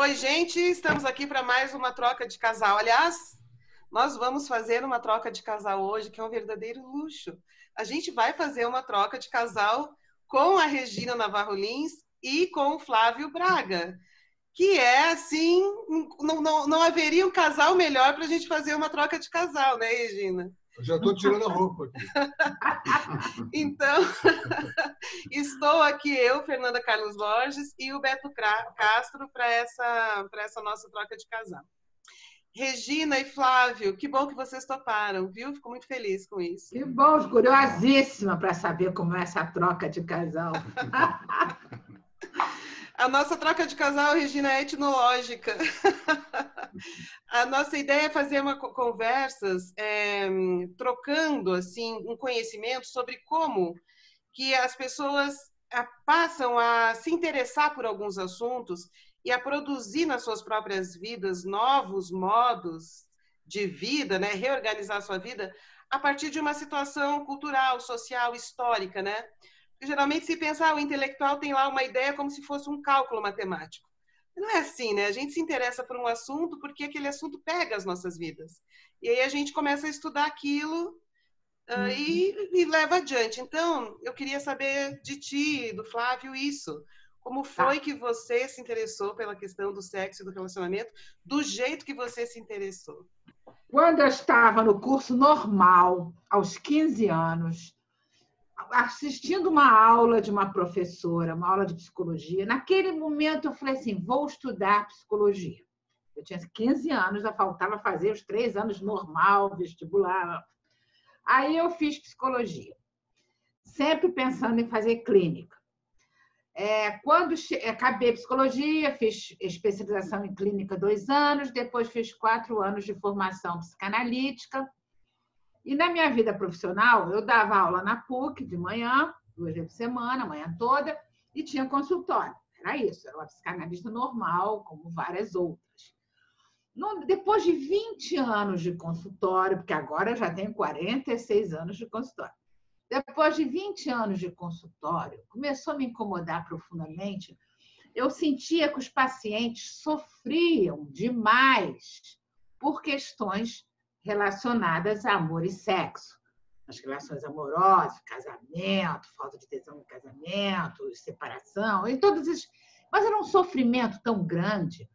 Oi, gente, estamos aqui para mais uma troca de casal. Aliás, nós vamos fazer uma troca de casal hoje, que é um verdadeiro luxo. A gente vai fazer uma troca de casal com a Regina Navarro Lins e com o Flávio Braga, que é assim, não haveria um casal melhor para a gente fazer uma troca de casal, né, Regina? Eu já estou tirando a roupa aqui. Então, estou aqui eu, Fernanda Carlos Borges, e o Beto Castro para essa nossa troca de casal. Regina e Flávio, que bom que vocês toparam, viu? Fico muito feliz com isso. Que bom, curiosíssima para saber como é essa troca de casal. A nossa troca de casal, Regina, é etnológica. A nossa ideia é fazer conversas trocando assim, um conhecimento sobre como que as pessoas passam a se interessar por alguns assuntos e a produzir nas suas próprias vidas novos modos de vida, né? Reorganizar a sua vida a partir de uma situação cultural, social, histórica, né? Geralmente se pensa, o intelectual tem lá uma ideia como se fosse um cálculo matemático. Não é assim, né? A gente se interessa por um assunto porque aquele assunto pega as nossas vidas. E aí a gente começa a estudar aquilo e leva adiante. Então, eu queria saber de ti, do Flávio, isso. Como foi que você se interessou pela questão do sexo e do relacionamento, do jeito que você se interessou? Quando eu estava no curso normal, aos 15 anos, assistindo uma aula de uma professora, uma aula de psicologia, naquele momento eu falei assim, vou estudar psicologia. Eu tinha 15 anos, já faltava fazer os 3 anos normal, vestibular. Aí eu fiz psicologia, sempre pensando em fazer clínica. Quando acabei psicologia, fiz especialização em clínica 2 anos, depois fiz 4 anos de formação psicanalítica. E na minha vida profissional, eu dava aula na PUC de manhã, 2 vezes por semana, a manhã toda, e tinha consultório. Era isso, era uma psicanalista normal, como várias outras. Depois de 20 anos de consultório, porque agora eu já tenho 46 anos de consultório, depois de 20 anos de consultório, começou a me incomodar profundamente. Eu sentia que os pacientes sofriam demais por questões relacionadas a amor e sexo. As relações amorosas, casamento, falta de tesão no casamento, separação, e todos esses... Mas era um sofrimento tão grande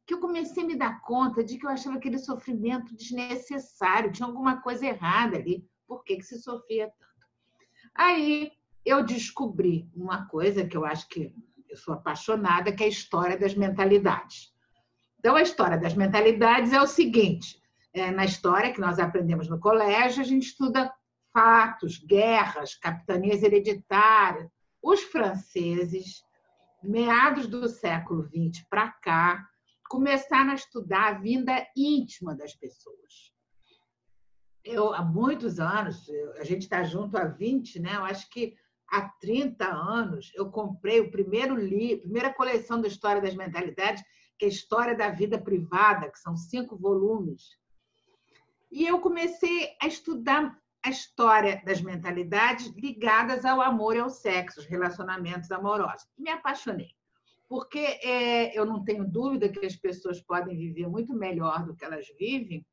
que eu comecei a me dar conta de que eu achava aquele sofrimento desnecessário, tinha alguma coisa errada ali, por que se sofria tanto? Aí eu descobri uma coisa que eu acho que eu sou apaixonada, que é a história das mentalidades. Então, a história das mentalidades é o seguinte, na história que nós aprendemos no colégio, a gente estuda fatos, guerras, capitanias hereditárias. Os franceses, meados do século XX para cá, começaram a estudar a vida íntima das pessoas. Há muitos anos, a gente está junto há 20, né? Eu acho que há 30 anos eu comprei o primeiro livro, a primeira coleção da História das Mentalidades, que é a História da Vida Privada, que são 5 volumes. E eu comecei a estudar a história das mentalidades ligadas ao amor e ao sexo, os relacionamentos amorosos. E me apaixonei, porque eu não tenho dúvida que as pessoas podem viver muito melhor do que elas vivem.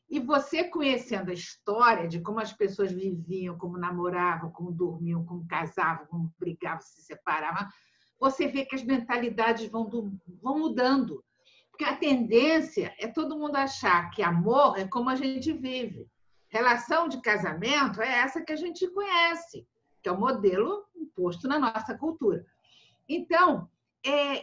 E você conhecendo a história de como as pessoas viviam, como namoravam, como dormiam, como casavam, como brigavam, se separavam, você vê que as mentalidades vão mudando. Porque a tendência é todo mundo achar que amor é como a gente vive. Relação de casamento é essa que a gente conhece, que é o modelo imposto na nossa cultura. Então,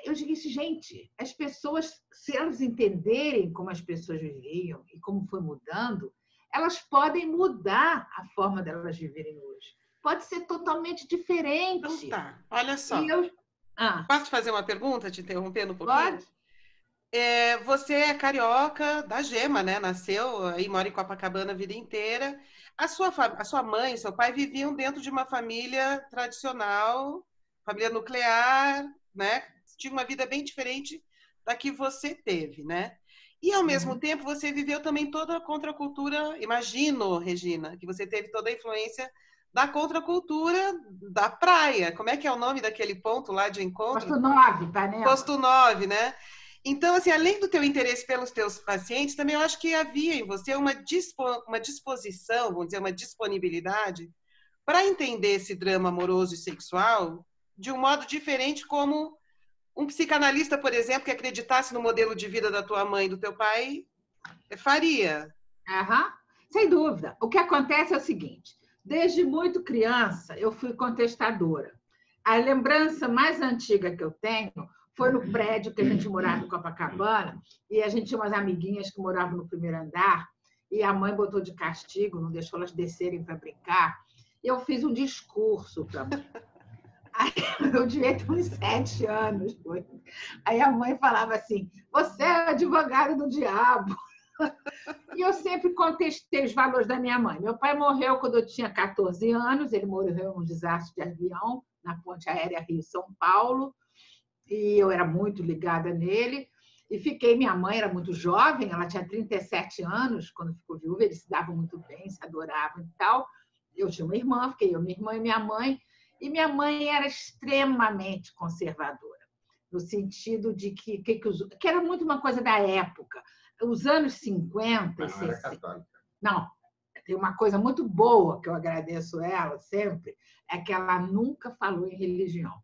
eu digo isso, gente, as pessoas, se elas entenderem como as pessoas viviam e como foi mudando, elas podem mudar a forma delas viverem hoje. Pode ser totalmente diferente. Então tá, olha só. Posso te fazer uma pergunta, te interrompendo um pouquinho? Pode. Você é carioca da Gema, né? Nasceu aí, mora em Copacabana a vida inteira. A sua mãe e seu pai viviam dentro de uma família tradicional, família nuclear, né? Tinha uma vida bem diferente da que você teve, né? E, ao mesmo tempo, você viveu também toda a contracultura, imagino, Regina, que você teve toda a influência da contracultura da praia. Como é que é o nome daquele ponto lá de encontro? Posto 9, Ipanema. Posto 9, né? Então, assim, além do teu interesse pelos teus pacientes, também eu acho que havia em você uma disposição, vamos dizer, uma disponibilidade para entender esse drama amoroso e sexual de um modo diferente, como um psicanalista, por exemplo, que acreditasse no modelo de vida da tua mãe e do teu pai faria. Aham, sem dúvida. O que acontece é o seguinte: desde muito criança, eu fui contestadora. A lembrança mais antiga que eu tenho foi no prédio que a gente morava em Copacabana, e a gente tinha umas amiguinhas que moravam no primeiro andar, e a mãe botou de castigo, não deixou elas descerem para brincar. E eu fiz um discurso para a mãe. Aí, eu devia ter uns 7 anos. Foi. Aí a mãe falava assim: você é advogado do diabo. E eu sempre contestei os valores da minha mãe. Meu pai morreu quando eu tinha 14 anos, ele morreu num desastre de avião na ponte aérea Rio-São Paulo, e eu era muito ligada nele. E fiquei, minha mãe era muito jovem, ela tinha 37 anos quando ficou viúva, eles se davam muito bem, se adoravam e tal. Eu tinha uma irmã, fiquei eu, minha irmã e minha mãe. E minha mãe era extremamente conservadora, no sentido de que era muito uma coisa da época. Os anos 50 e 60. Não, tem uma coisa muito boa que eu agradeço ela sempre, é que ela nunca falou em religião.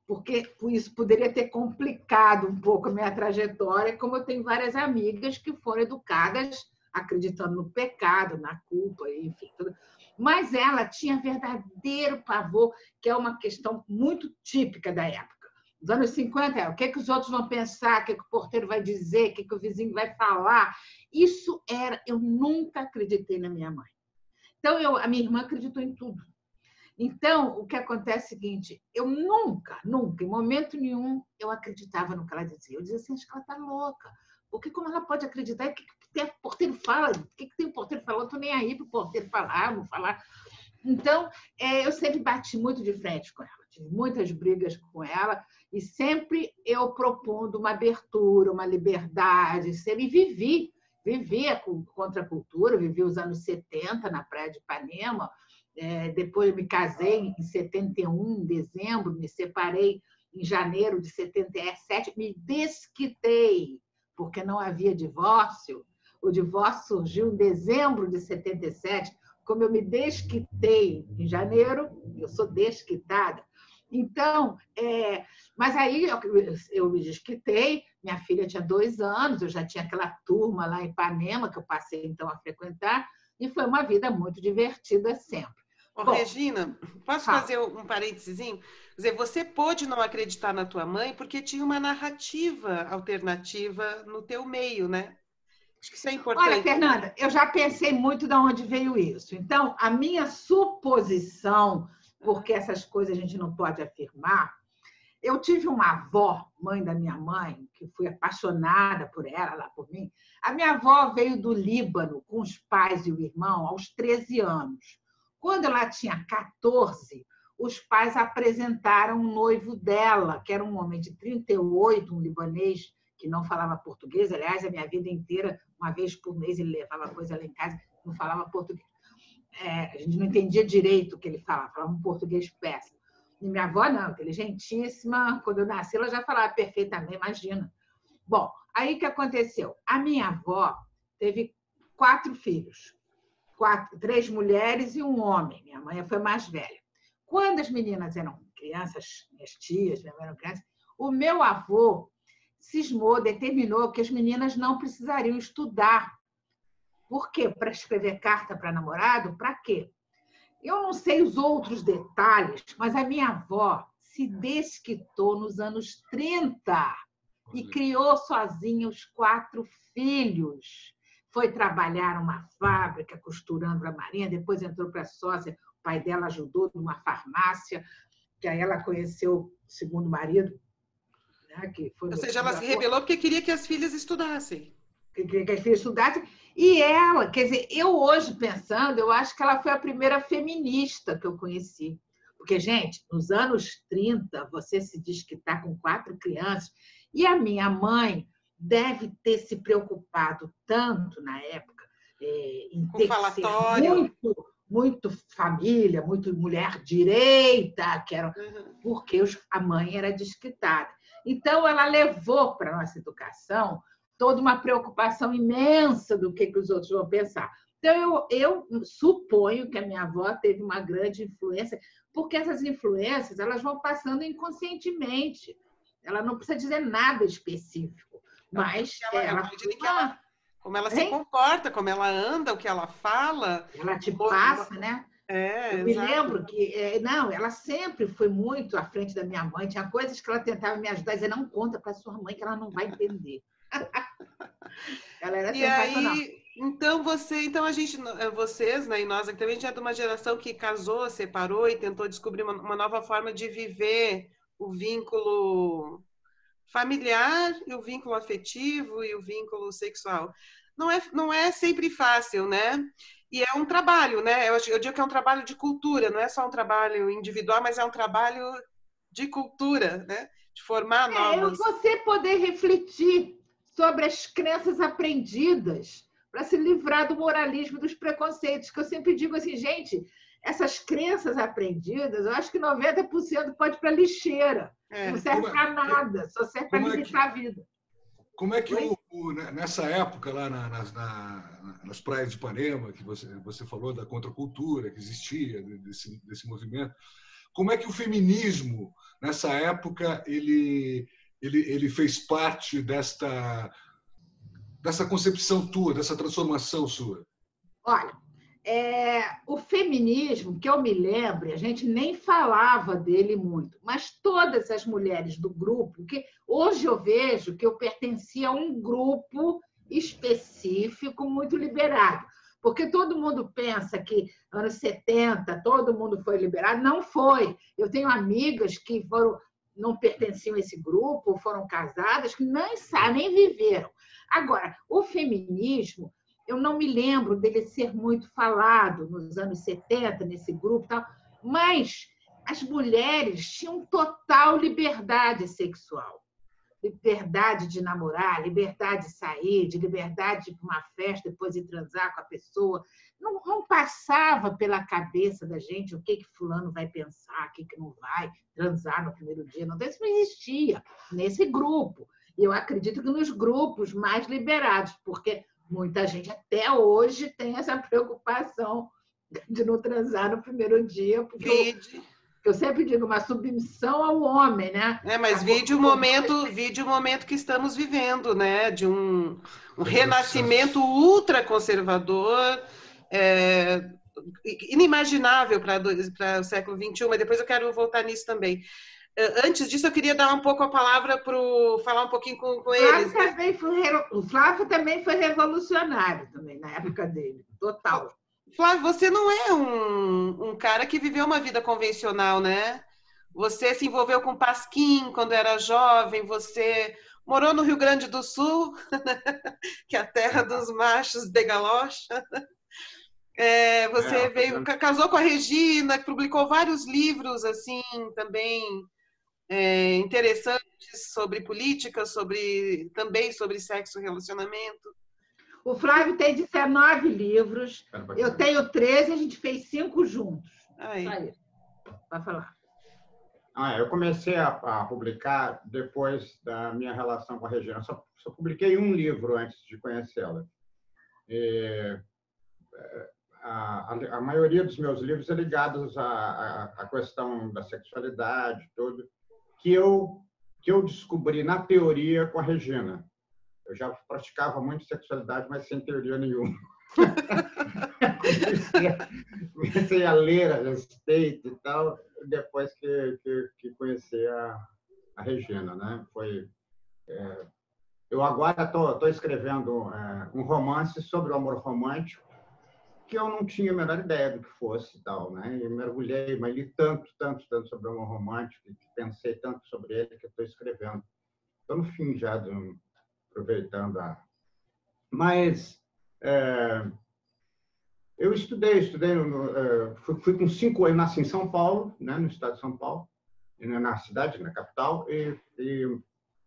Porque isso poderia ter complicado um pouco a minha trajetória, como eu tenho várias amigas que foram educadas acreditando no pecado, na culpa, enfim, tudo. Mas ela tinha verdadeiro pavor, que é uma questão muito típica da época. Nos anos 50, o que os outros vão pensar, o que o porteiro vai dizer, o que o vizinho vai falar. Isso era... Eu nunca acreditei na minha mãe. Então, a minha irmã acreditou em tudo. Então, o que acontece é o seguinte: eu nunca, em momento nenhum, eu acreditava no que ela dizia. Eu dizia assim: acho que ela está louca. Porque como ela pode acreditar? O que o porteiro fala? O que tem o porteiro falando? Eu não estou nem aí para o porteiro falar, não falar. Então, eu sempre bati muito de frente com ela. Tive muitas brigas com ela e sempre eu propondo uma abertura, uma liberdade. Sempre vivi a contracultura, vivi os anos 70 na Praia de Ipanema. Depois eu me casei em 71, em dezembro, me separei em janeiro de 77, me desquitei, porque não havia divórcio. O divórcio surgiu em dezembro de 77. Como eu me desquitei em janeiro, eu sou desquitada. Então, mas aí eu me desquitei, minha filha tinha 2 anos, eu já tinha aquela turma lá em Ipanema, que eu passei então a frequentar, e foi uma vida muito divertida sempre. Bom, Regina, posso fazer um parênteses? Quer dizer, você pôde não acreditar na tua mãe porque tinha uma narrativa alternativa no teu meio, né? Acho que isso é importante. Olha, Fernanda, eu já pensei muito de onde veio isso. Então, a minha suposição, porque essas coisas a gente não pode afirmar, eu tive uma avó, mãe da minha mãe, que fui apaixonada por ela, lá por mim. A minha avó veio do Líbano com os pais e o irmão aos 13 anos. Quando ela tinha 14, os pais apresentaram um noivo dela, que era um homem de 38, um libanês que não falava português. Aliás, a minha vida inteira, uma vez por mês, ele levava coisa lá em casa, não falava português. A gente não entendia direito o que ele falava um português péssimo. E minha avó, não, inteligentíssima. Quando eu nasci, ela já falava perfeitamente, imagina. Bom, aí o que aconteceu? A minha avó teve 4 filhos. 3 mulheres e um homem. Minha mãe foi mais velha. Quando as meninas eram crianças, minhas tias eram crianças, o meu avô cismou, determinou que as meninas não precisariam estudar. Por quê? Para escrever carta para namorado? Para quê? Eu não sei os outros detalhes, mas a minha avó se desquitou nos anos 30 e criou sozinha os 4 filhos. Foi trabalhar numa fábrica, costurando para a Marinha, depois entrou para a sócia, o pai dela ajudou numa farmácia, que aí ela conheceu o segundo marido. Né, que foi Ou seja, ela se rebelou porque queria que as filhas estudassem. Queria que as filhas estudassem. E ela, quer dizer, eu hoje pensando, eu acho que ela foi a primeira feminista que eu conheci. Porque, gente, nos anos 30, você se diz que está com 4 crianças, e a minha mãe deve ter se preocupado tanto na época em ter que ser muito família, muito mulher direita, porque a mãe era desquitada. Então, ela levou para a nossa educação toda uma preocupação imensa do que os outros vão pensar. Então, eu suponho que a minha avó teve uma grande influência, porque essas influências elas vão passando inconscientemente. Ela não precisa dizer nada específico, mas como ela se comporta, como ela anda, o que ela fala. Ela te passa, né? Eu me lembro que não, ela sempre foi muito à frente da minha mãe. Tinha coisas que ela tentava me ajudar e dizer, não conta para sua mãe que ela não vai entender. Ela era sensacional. Então vocês, né, e nós aqui também já é de uma geração que casou, separou e tentou descobrir uma nova forma de viver o vínculo familiar e o vínculo afetivo e o vínculo sexual. Não é sempre fácil, né? E é um trabalho, né? Eu digo que é um trabalho de cultura, não é só um trabalho individual, mas é um trabalho de cultura, né? De formar novos. Você poder refletir sobre as crenças aprendidas para se livrar do moralismo, dos preconceitos, que eu sempre digo assim, gente, essas crenças aprendidas, eu acho que 90% pode ir para lixeira. Não serve para nada, só serve para limitar a vida. Como é que nessa época, lá nas praias de Ipanema, que você falou da contracultura que existia, desse movimento, como é que o feminismo, nessa época, ele fez parte dessa concepção tua, dessa transformação sua? Olha, o feminismo, que eu me lembro, a gente nem falava dele muito, mas todas as mulheres do grupo, que hoje eu vejo que eu pertencia a um grupo específico muito liberado, porque todo mundo pensa que anos 70 todo mundo foi liberado, não foi. Eu tenho amigas que não pertenciam a esse grupo, foram casadas, que nem viveram. Agora, o feminismo, eu não me lembro dele ser muito falado nos anos 70, nesse grupo e tal, mas as mulheres tinham total liberdade sexual. Liberdade de namorar, liberdade de sair, de liberdade de ir para uma festa, depois ir transar com a pessoa. Não passava pela cabeça da gente o que fulano vai pensar, o que não vai transar no primeiro dia. Não, isso não existia nesse grupo. E eu acredito que nos grupos mais liberados, porque muita gente até hoje tem essa preocupação de não transar no primeiro dia, porque eu sempre digo, uma submissão ao homem, né? Mas vide o momento que estamos vivendo, né? De um renascimento ultraconservador, inimaginável para o século XXI, mas depois eu quero voltar nisso também. Antes disso, eu queria dar um pouco a palavra para falar um pouquinho com eles. O Flávio também foi revolucionário também, na época dele, total. Flávio, você não é um cara que viveu uma vida convencional, né? Você se envolveu com Pasquim quando era jovem, você morou no Rio Grande do Sul, que é a terra dos machos de galocha. Você casou com a Regina, publicou vários livros assim também interessantes sobre política, também sobre sexo e relacionamento. O Flávio tem 19 livros, eu tenho 13, a gente fez 5 juntos. Aí. Vai falar. Eu comecei a publicar depois da minha relação com a Regina. Só publiquei um livro antes de conhecê-la. A maioria dos meus livros é ligados à questão da sexualidade, tudo, que eu descobri na teoria com a Regina. Eu já praticava muito sexualidade, mas sem teoria nenhuma. Comecei a ler a respeito e tal, depois que conheci a Regina, né? Eu agora estou escrevendo um romance sobre o amor romântico, que eu não tinha a menor ideia do que fosse e tal, né? Eu mergulhei, mas li tanto sobre o amor romântico, e pensei tanto sobre ele que estou escrevendo. Estou no fim já, aproveitando Mas eu estudei, fui com 5 anos, nasci em São Paulo, né, no estado de São Paulo, na cidade, na capital, e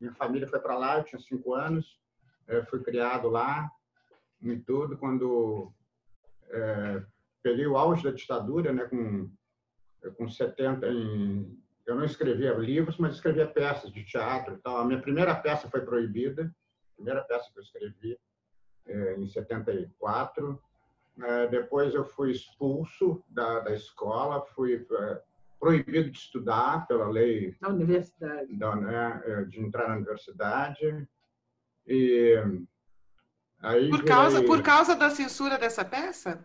minha família foi para lá, eu tinha 5 anos, fui criado lá e tudo. Quando peguei o auge da ditadura, né, com 70, eu não escrevia livros, mas escrevia peças de teatro e tal. A minha primeira peça foi proibida, a primeira peça que eu escrevi, em 74. Depois eu fui expulso da escola, fui proibido de estudar pela lei Na universidade. De entrar na universidade. E aí Por causa da censura dessa peça?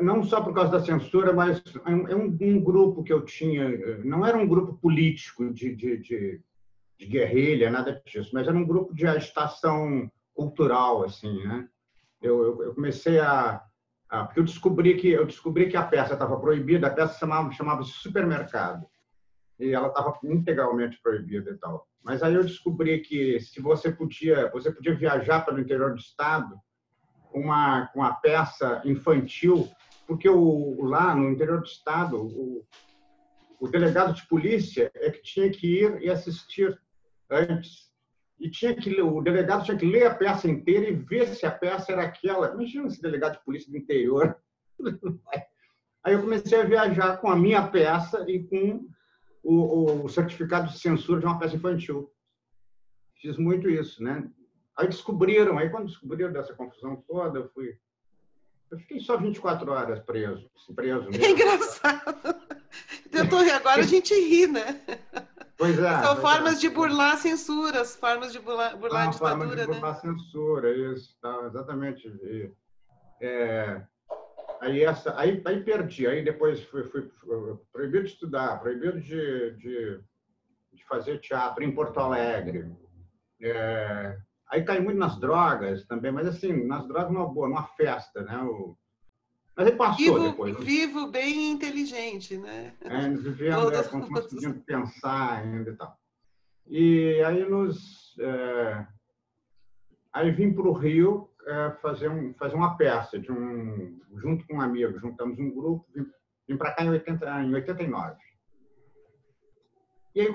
Não só por causa da censura, mas um grupo que eu tinha, não era um grupo político de guerrilha, nada disso, mas era um grupo de agitação cultural, assim, né? Eu comecei porque eu descobri que a peça estava proibida, a peça chamava-se Supermercado, e ela estava integralmente proibida e tal. Mas aí eu descobri que se você podia viajar pelo interior do estado com uma peça infantil, porque lá no interior do estado o delegado de polícia é que tinha que ir e assistir antes. E o delegado tinha que ler a peça inteira e ver se a peça era aquela. Imagina esse delegado de polícia do interior. Aí eu comecei a viajar com a minha peça e com o certificado de censura de uma peça infantil. Fiz muito isso, né? Aí quando descobriram dessa confusão toda, eu fiquei só 24 horas preso mesmo. É engraçado. Agora a gente ri, né? Pois é. São formas de burlar censuras, formas de burlar a ditadura, forma de burlar né? a censura, isso, tá, exatamente. Aí perdi, aí depois fui proibido de estudar, proibido de fazer teatro em Porto Alegre. Aí caí muito nas drogas também, mas assim, nas drogas numa festa, né? Mas aí passou depois. Vivo bem inteligente, né? Conseguindo pensar ainda e tal. E aí aí vim para o Rio fazer uma peça junto com um amigo, juntamos um grupo, vim para cá em 89. E aí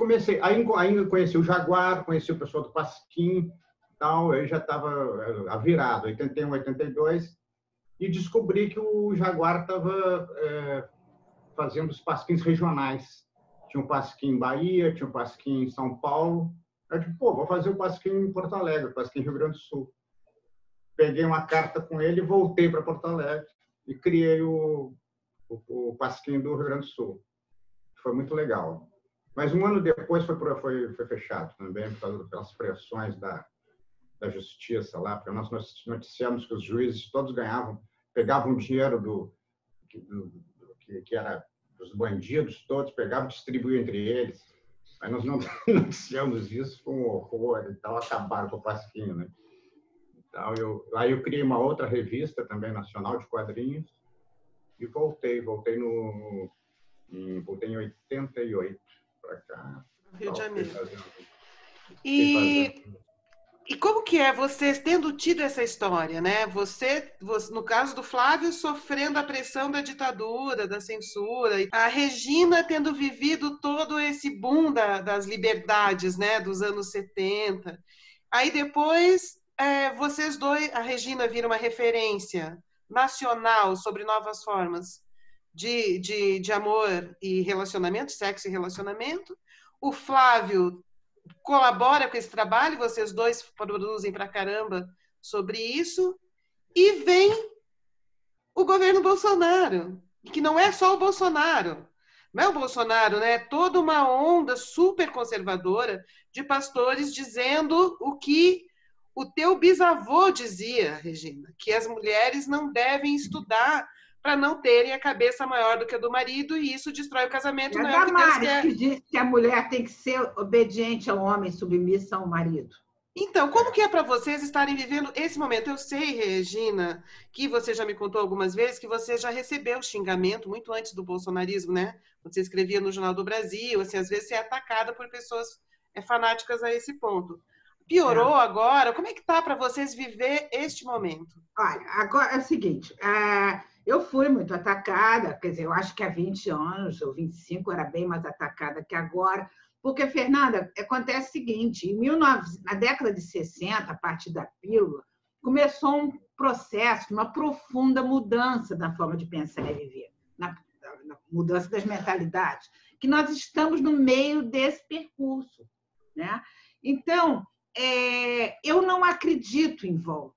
ainda conheci o Jaguar, conheci o pessoal do Pasquim, tal, aí já estava virado, 81, 82, e descobri que o Jaguar estava fazendo os pasquins regionais. Tinha um pasquim em Bahia, tinha um pasquim em São Paulo. Eu disse, vou fazer o pasquim em Porto Alegre, o pasquim em Rio Grande do Sul. Peguei uma carta com ele, voltei para Porto Alegre e criei o pasquim do Rio Grande do Sul. Foi muito legal. Mas um ano depois foi fechado também, pelas pressões da justiça lá, porque nós noticiamos que os juízes todos pegavam dinheiro que era dos bandidos todos, pegavam e distribuíam entre eles. Aí nós não noticiamos isso, foi um horror e tal, acabaram com o pasquinho, né? Então, aí eu criei uma outra revista também nacional de quadrinhos e voltei em 88 para cá. Rio de Janeiro. E como que é vocês tendo tido essa história, né? Você, no caso do Flávio, sofrendo a pressão da ditadura, da censura, a Regina tendo vivido todo esse boom das liberdades, né? Dos anos 70. Aí depois, vocês dois, a Regina vira uma referência nacional sobre novas formas de amor e relacionamento, sexo e relacionamento. O Flávio colabora com esse trabalho, vocês dois produzem pra caramba sobre isso, e vem o governo Bolsonaro, que não é só o Bolsonaro, não é o Bolsonaro, né? É toda uma onda super conservadora de pastores dizendo o que o teu bisavô dizia, Regina, que as mulheres não devem estudar para não terem a cabeça maior do que a do marido, e isso destrói o casamento. É a Damares que diz que a mulher tem que ser obediente ao homem, submissa ao marido. Então, como que é para vocês estarem vivendo esse momento? Eu sei, Regina, que você já me contou algumas vezes que você já recebeu xingamento muito antes do bolsonarismo, né? Você escrevia no Jornal do Brasil, assim, às vezes você é atacada por pessoas fanáticas a esse ponto. Piorou agora? Como é que tá para vocês viver este momento? Olha, agora é o seguinte, eu fui muito atacada, quer dizer, eu acho que há 20 anos ou 25 era bem mais atacada que agora, porque, Fernanda, acontece o seguinte, na década de 60, a partir da pílula, começou um processo, uma profunda mudança na forma de pensar e viver, na mudança das mentalidades, que nós estamos no meio desse percurso, né? Então, eu não acredito em volta.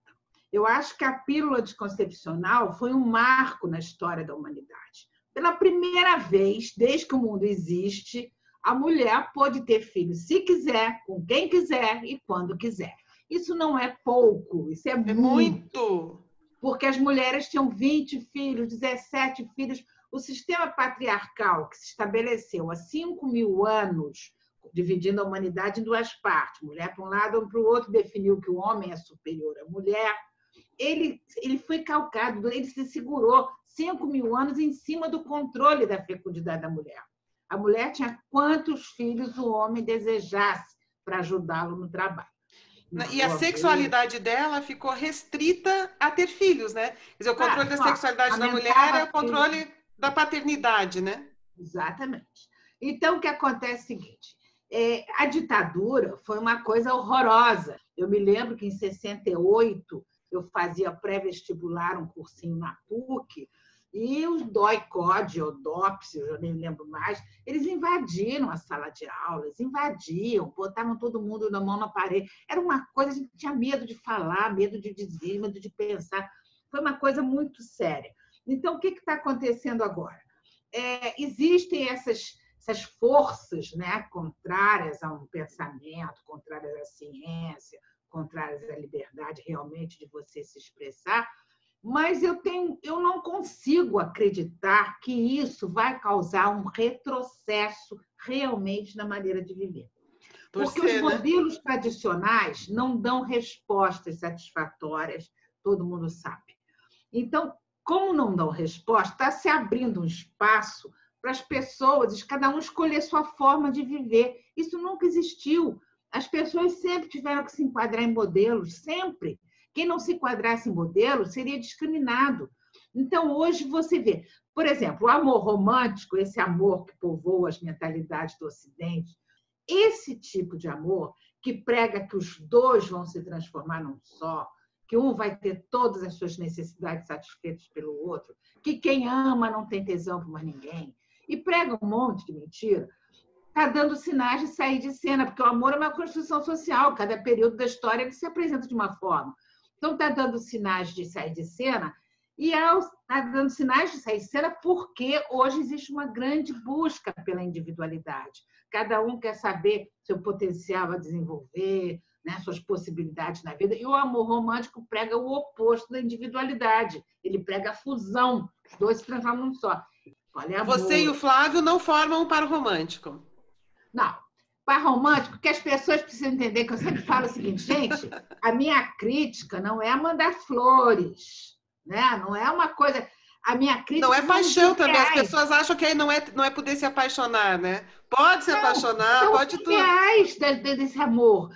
Eu acho que a pílula anticoncepcional foi um marco na história da humanidade. Pela primeira vez, desde que o mundo existe, a mulher pode ter filhos se quiser, com quem quiser e quando quiser. Isso não é pouco, isso é muito. Porque as mulheres tinham 20 filhos, 17 filhos. O sistema patriarcal que se estabeleceu há 5.000 anos, dividindo a humanidade em duas partes, mulher para um lado ou para o outro, definiu que o homem é superior à mulher. Ele foi calcado, ele se segurou 5.000 anos em cima do controle da fecundidade da mulher. A mulher tinha quantos filhos o homem desejasse para ajudá-lo no trabalho. E a sexualidade dela ficou restrita a ter filhos, né? Quer dizer, o controle da sexualidade da mulher é o controle da paternidade, né? Exatamente. Então, o que acontece é o seguinte, a ditadura foi uma coisa horrorosa. Eu me lembro que em 68 eu fazia pré-vestibular, um cursinho na PUC, e os DOI-CODE, ou DOPS, eu nem lembro mais, eles invadiram a sala de aula, eles invadiam, botavam todo mundo na mão na parede. Era uma coisa, a gente tinha medo de falar, medo de dizer, medo de pensar. Foi uma coisa muito séria. Então, o que está acontecendo agora? Existem essas forças, né, contrárias a um pensamento, contrárias à ciência, contrárias à liberdade realmente de você se expressar, mas eu não consigo acreditar que isso vai causar um retrocesso realmente na maneira de viver. Porque os modelos tradicionais não dão respostas satisfatórias, todo mundo sabe. Então, como não dão resposta, está se abrindo um espaço para as pessoas, cada um escolher sua forma de viver. Isso nunca existiu. As pessoas sempre tiveram que se enquadrar em modelos, sempre. Quem não se enquadrasse em modelo seria discriminado. Então, hoje você vê, por exemplo, o amor romântico, esse amor que povoa as mentalidades do Ocidente, esse tipo de amor que prega que os dois vão se transformar num só, que um vai ter todas as suas necessidades satisfeitas pelo outro, que quem ama não tem tesão por mais ninguém, e prega um monte de mentira, está dando sinais de sair de cena, porque o amor é uma construção social, cada período da história ele se apresenta de uma forma. Então, está dando sinais de sair de cena, e está dando sinais de sair de cena porque hoje existe uma grande busca pela individualidade. Cada um quer saber seu potencial a desenvolver, né, suas possibilidades na vida, e o amor romântico prega o oposto da individualidade. Ele prega a fusão, os dois se transformam num só. Você e o Flávio não formam um par romântico. Não. Par romântico, que as pessoas precisam entender, que eu sempre falo o seguinte, gente, a minha crítica não é mandar flores, né? Não é uma coisa... A minha crítica não é paixão também, as pessoas acham que aí não é poder se apaixonar, né? Pode se apaixonar, são pode tudo. Ideais desse amor.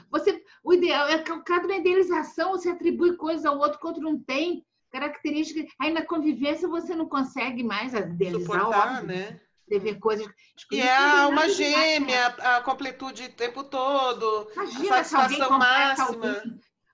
O ideal é que cada idealização você atribui coisas ao outro que o outro não tem, características. Aí na convivência você não consegue mais idealizar. Suportar, óbvio, né? Ver coisas. E é a alma gêmea, a completude o tempo todo, imagina, a satisfação máxima.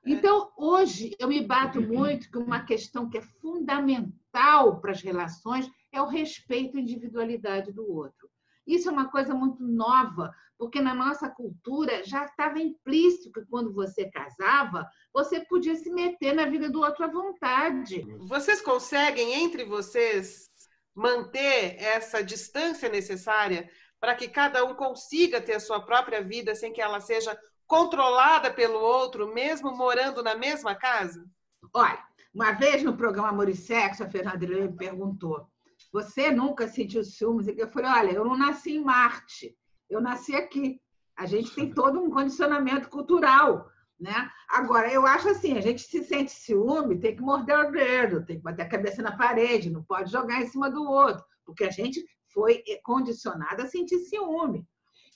Então, hoje, eu me bato muito que uma questão que é fundamental para as relações é o respeito à individualidade do outro. Isso é uma coisa muito nova, porque na nossa cultura já estava implícito que quando você casava, você podia se meter na vida do outro à vontade. Vocês conseguem, entre vocês, manter essa distância necessária para que cada um consiga ter a sua própria vida sem que ela seja controlada pelo outro, mesmo morando na mesma casa? Olha, uma vez no programa Amor e Sexo, a Fernanda me perguntou, você nunca sentiu ciúmes? Eu falei, olha, eu não nasci em Marte, eu nasci aqui. A gente tem todo um condicionamento cultural, né? Agora, eu acho assim, a gente se sente ciúme, tem que morder o dedo, tem que bater a cabeça na parede, não pode jogar em cima do outro, porque a gente foi condicionado a sentir ciúme.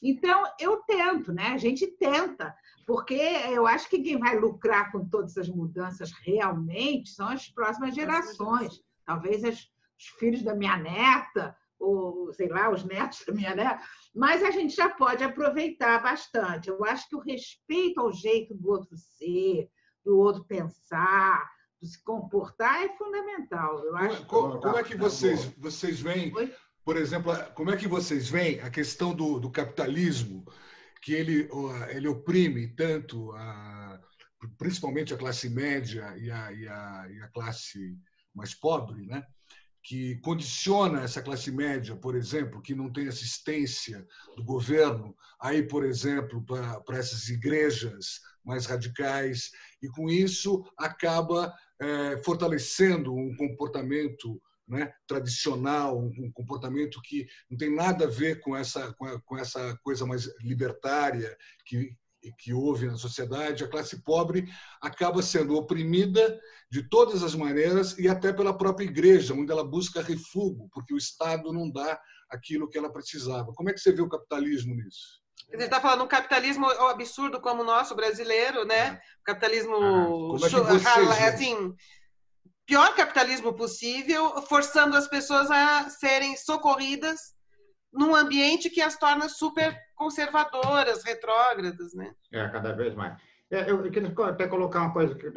Então, eu tento, né? A gente tenta, porque eu acho que quem vai lucrar com todas as mudanças realmente são as próximas gerações. Talvez os filhos da minha neta, ou, sei lá, os netos da minha neta, mas a gente já pode aproveitar bastante. Eu acho que o respeito ao jeito do outro ser, do outro pensar, de se comportar é fundamental. Eu acho como é que vocês veem por exemplo, como é que vocês veem a questão do capitalismo, que ele oprime tanto, principalmente a classe média e a classe mais pobre, né? Que condiciona essa classe média, por exemplo, que não tem assistência do governo, aí, por exemplo, para essas igrejas mais radicais, e com isso acaba fortalecendo um comportamento, né, tradicional, um comportamento que não tem nada a ver com essa coisa mais libertária que houve na sociedade. A classe pobre acaba sendo oprimida de todas as maneiras e até pela própria igreja, onde ela busca refúgio, porque o Estado não dá aquilo que ela precisava. Como é que você vê o capitalismo nisso? Ele está falando um capitalismo absurdo como o nosso brasileiro, né? Capitalismo Como é que vocês veem? assim, pior capitalismo possível, forçando as pessoas a serem socorridas num ambiente que as torna super conservadoras, retrógradas, né? Cada vez mais. Eu queria até colocar uma coisa que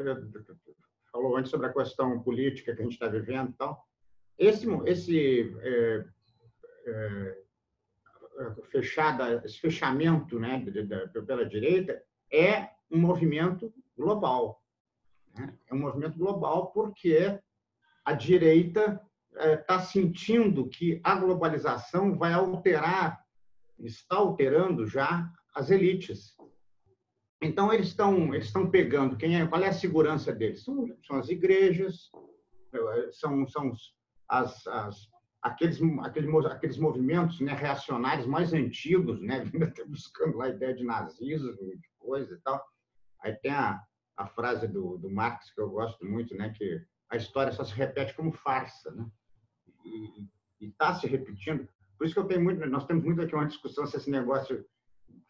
falou antes sobre a questão política que a gente está vivendo e tal. Esse fechamento, né, pela direita é um movimento global. Né? É um movimento global porque a direita está sentindo que a globalização vai alterar, está alterando já as elites. Então, eles estão pegando qual é a segurança deles? São as igrejas, são aqueles movimentos, né, reacionários mais antigos, né, buscando lá a ideia de nazismo, de coisa e tal. Aí tem a frase do Marx, que eu gosto muito, né, que a história só se repete como farsa, né? E está se repetindo. Por isso que nós temos muito aqui uma discussão se esse negócio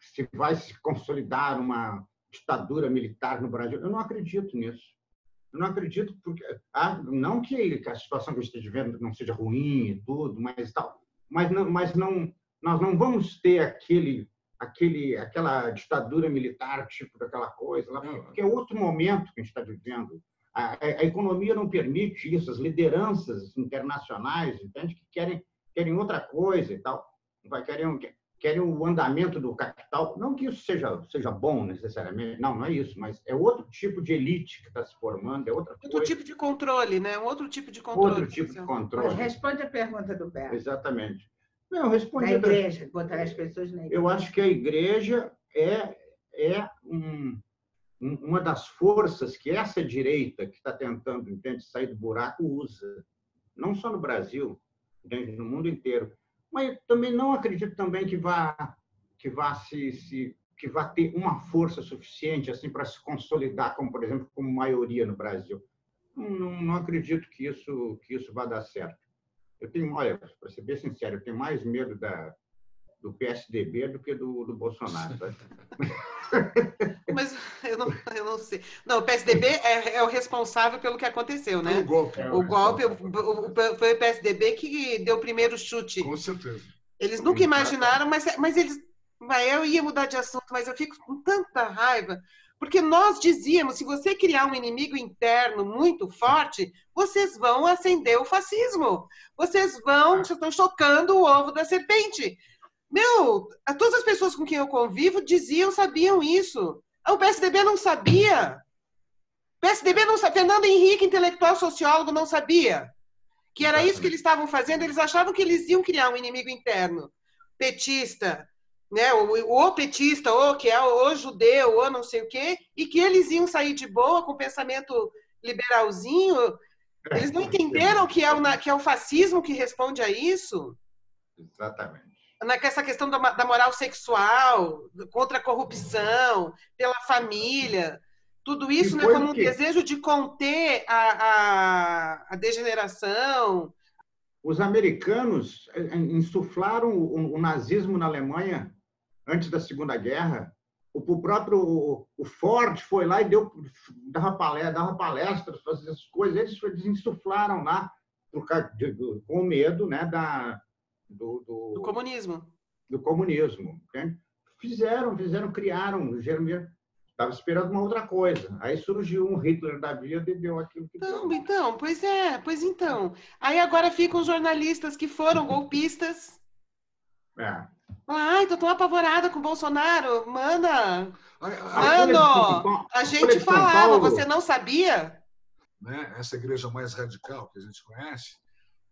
se vai se consolidar uma ditadura militar no Brasil. Eu não acredito nisso. Eu não acredito porque não que a situação que a gente esteja vivendo não seja ruim e tudo, mas nós não vamos ter aquela ditadura militar tipo daquela coisa lá, porque é outro momento que a gente está vivendo. A economia não permite isso, as lideranças internacionais, entende, que querem outra coisa e tal, querem o andamento do capital. Não que isso seja bom necessariamente, não é isso, mas é outro tipo de elite que está se formando, é outra coisa. Outro tipo de controle, né? Outro tipo de controle. Outro tipo de controle. Mas responde a pergunta do Beto. Exatamente. Não, responde. Da igreja, botar as pessoas na igreja. Eu acho que a igreja é uma das forças que essa direita que está tentando, entende, sair do buraco usa. Não só no Brasil, entende, no mundo inteiro. Mas também não acredito também que vá ter uma força suficiente assim para se consolidar, como por exemplo, como maioria no Brasil. Não acredito que isso vá dar certo. Olha, para ser bem sincero, eu tenho mais medo do PSDB do que do Bolsonaro. Tá? Mas eu não sei. Não, o PSDB é o responsável pelo que aconteceu, né? O golpe foi o PSDB que deu o primeiro chute. Com certeza. Eles nunca imaginaram, mas eu ia mudar de assunto, mas eu fico com tanta raiva, porque nós dizíamos, se você criar um inimigo interno muito forte, vocês vão acender o fascismo. Vocês estão chocando o ovo da serpente. Todas as pessoas com quem eu convivo sabiam isso. O PSDB não sabia. O PSDB não sabia. Fernando Henrique, intelectual sociólogo, não sabia. Que era isso que eles estavam fazendo. Eles achavam que eles iam criar um inimigo interno. Petista, né? O petista, ou que é o judeu, ou não sei o quê, e que eles iam sair de boa com o pensamento liberalzinho. Eles não entenderam que é o fascismo que responde a isso. Exatamente. Nessa questão da moral sexual, contra a corrupção, pela família, tudo isso, né, como um desejo de conter a degeneração. Os americanos insuflaram o nazismo na Alemanha antes da Segunda Guerra. O próprio Ford foi lá e dava palestras, fazia essas coisas. Eles insuflaram lá com medo, né, do comunismo. Do comunismo. Okay? Criaram. Estava esperando uma outra coisa. Aí surgiu um Hitler da vida e deu aquilo que deu. Então, pois então. Aí agora ficam os jornalistas que foram golpistas. É. Tô tão apavorada com o Bolsonaro. Mano, a gente São falava, Paulo, você não sabia? né, essa igreja mais radical que a gente conhece,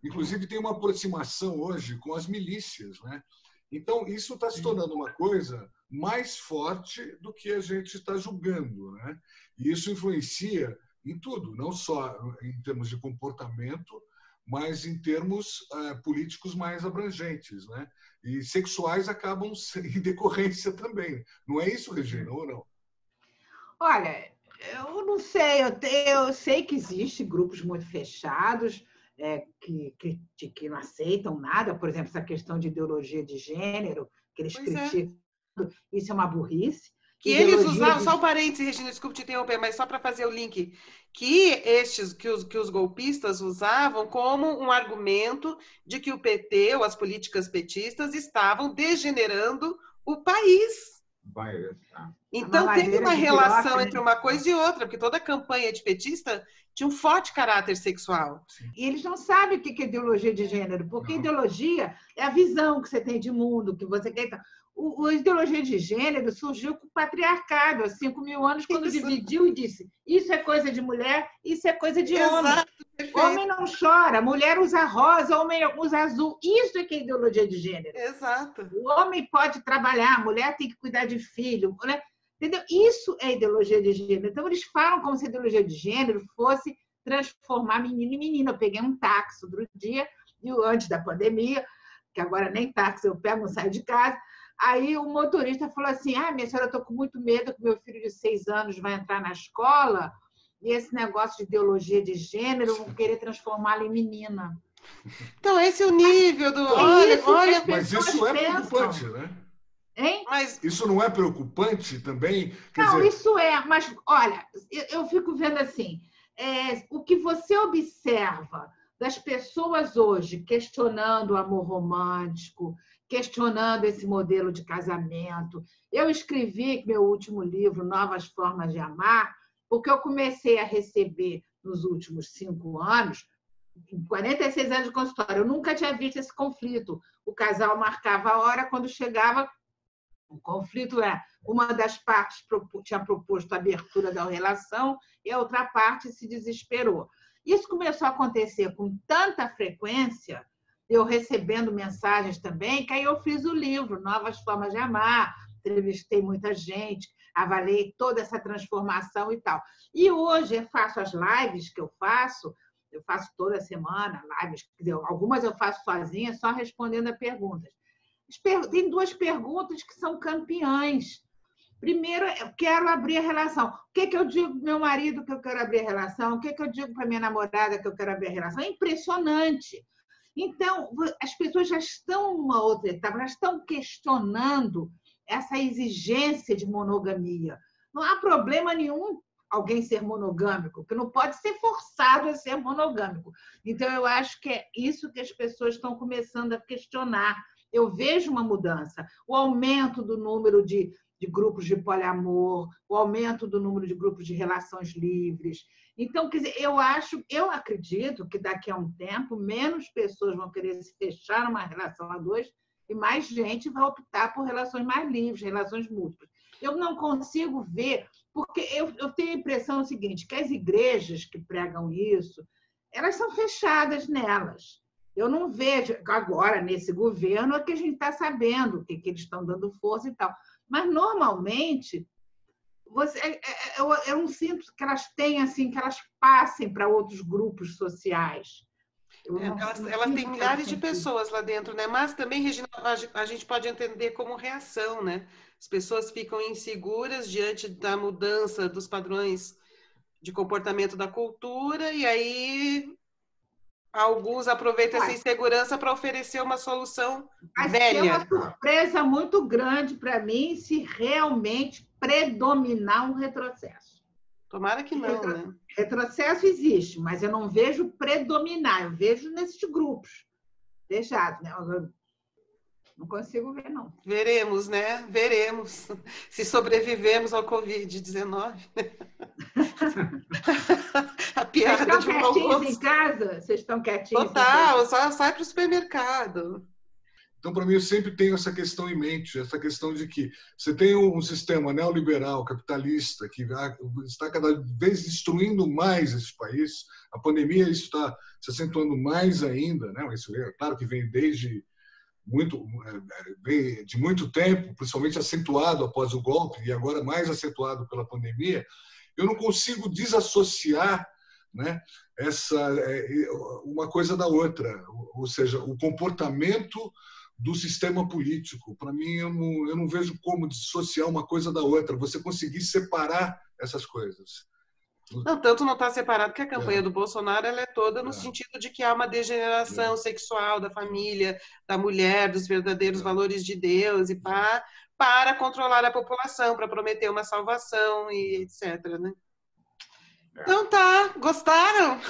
inclusive tem uma aproximação hoje com as milícias, né? Então, isso está se tornando uma coisa mais forte do que a gente está julgando, né? E isso influencia em tudo, não só em termos de comportamento, mas em termos políticos mais abrangentes, né? E sexuais acabam em decorrência também. Não é isso, Regina, ou não? Olha, eu não sei, eu sei que existem grupos muito fechados, que não aceitam nada, por exemplo, essa questão de ideologia de gênero, que eles criticam, isso é uma burrice. Que eles usavam, só um parênteses, Regina, desculpe te interromper, mas só para fazer o link, que os golpistas usavam como um argumento de que o PT, ou as políticas petistas, estavam degenerando o país. Então, tem uma relação entre uma coisa e outra, porque toda campanha de petista tinha um forte caráter sexual. E eles não sabem o que é ideologia de gênero, porque ideologia é a visão que você tem de mundo, que você quer. A ideologia de gênero surgiu com o patriarcado há 5.000 anos, quando dividiu e disse: isso é coisa de mulher, isso é coisa de homem. Homem não chora, mulher usa rosa, homem usa azul. Isso é que é ideologia de gênero. Exato. O homem pode trabalhar, a mulher tem que cuidar de filho. Né? Entendeu? Isso é ideologia de gênero. Então, eles falam como se a ideologia de gênero fosse transformar menino em menina. Eu peguei um táxi outro dia, antes da pandemia, que agora nem táxi eu pego, não saio de casa. Aí o motorista falou assim: minha senhora, eu estou com muito medo que meu filho de 6 anos vai entrar na escola e esse negócio de ideologia de gênero vão querer transformá-la em menina. Então, esse é o nível do... Olha, mas isso é preocupante, né? Hein? Mas isso não é preocupante também? Não, isso é, mas olha, eu fico vendo assim, o que você observa das pessoas hoje questionando o amor romântico, questionando esse modelo de casamento. Eu escrevi meu último livro, Novas Formas de Amar, porque eu comecei a receber nos últimos 5 anos, 46 anos de consultório, eu nunca tinha visto esse conflito. O casal marcava a hora, quando chegava, o conflito uma das partes tinha proposto a abertura da relação e a outra parte se desesperou. Isso começou a acontecer com tanta frequência, eu recebendo mensagens também, que aí eu fiz o livro Novas Formas de Amar, entrevistei muita gente, avaliei toda essa transformação e tal. E hoje eu faço as lives que eu faço toda semana, lives, algumas eu faço sozinha, só respondendo a perguntas. Tem 2 perguntas que são campeãs. Primeiro, eu quero abrir a relação. O que eu digo para meu marido que eu quero abrir a relação? O que eu digo para minha namorada que eu quero abrir a relação? É impressionante. Então, as pessoas já estão numa outra etapa, já estão questionando essa exigência de monogamia. Não há problema nenhum alguém ser monogâmico, porque não pode ser forçado a ser monogâmico. Então, eu acho que é isso que as pessoas estão começando a questionar. Eu vejo uma mudança, o aumento do número de grupos de poliamor, o aumento do número de grupos de relações livres. Então, quer dizer, eu acredito que daqui a um tempo menos pessoas vão querer se fechar numa relação a 2 e mais gente vai optar por relações mais livres, relações múltiplas. Eu não consigo ver, porque eu tenho a impressão seguinte, que as igrejas que pregam isso, elas são fechadas nelas. Eu não vejo, agora, nesse governo, é que a gente está sabendo o que eles estão dando força e tal. Mas, normalmente, eu não sinto que elas têm, assim, que elas passem para outros grupos sociais. Elas têm milhares de pessoas lá dentro, né? Mas também, Regina, a gente pode entender como reação, né? As pessoas ficam inseguras diante da mudança dos padrões de comportamento da cultura e aí alguns aproveitam essa insegurança para oferecer uma solução velha. É uma surpresa muito grande para mim se realmente predominar um retrocesso. Tomara que não, né? Retrocesso existe, mas eu não vejo predominar, eu vejo nesses grupos fechados, né? Não consigo ver, não. Veremos, né? Veremos se sobrevivemos ao Covid-19. A piada Vocês de estão mau quietinhos gosto. em casa? Vocês estão quietinhos? Total, só sai para o supermercado. Então, para mim, eu sempre tenho essa questão em mente, essa questão de que você tem um sistema neoliberal, capitalista, que está cada vez destruindo mais esse país. A pandemia isso está se acentuando mais ainda, né? Isso é claro que vem vem de muito tempo, principalmente acentuado após o golpe e agora mais acentuado pela pandemia. Eu não consigo desassociar, né, uma coisa da outra, ou seja, o comportamento do sistema político. Para mim, eu não vejo como dissociar uma coisa da outra, você conseguir separar essas coisas. Não, tanto não está separado que a campanha do Bolsonaro ela é toda no sentido de que há uma degeneração sexual da família, da mulher, dos verdadeiros valores de Deus e para controlar a população, para prometer uma salvação e etc. Né? Então tá, gostaram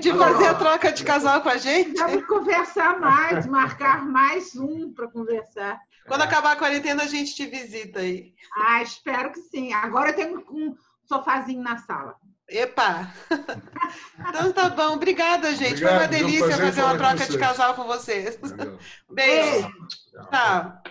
de fazer a troca de casal com a gente? Vamos conversar mais, marcar mais um para conversar. Quando acabar a quarentena, a gente te visita aí. Ah, espero que sim. Agora eu tenho um sofazinho na sala. Epa! Então tá bom, obrigada, gente. Obrigado, foi uma delícia fazer uma troca de vocês. casal com vocês. Beijo. Tchau.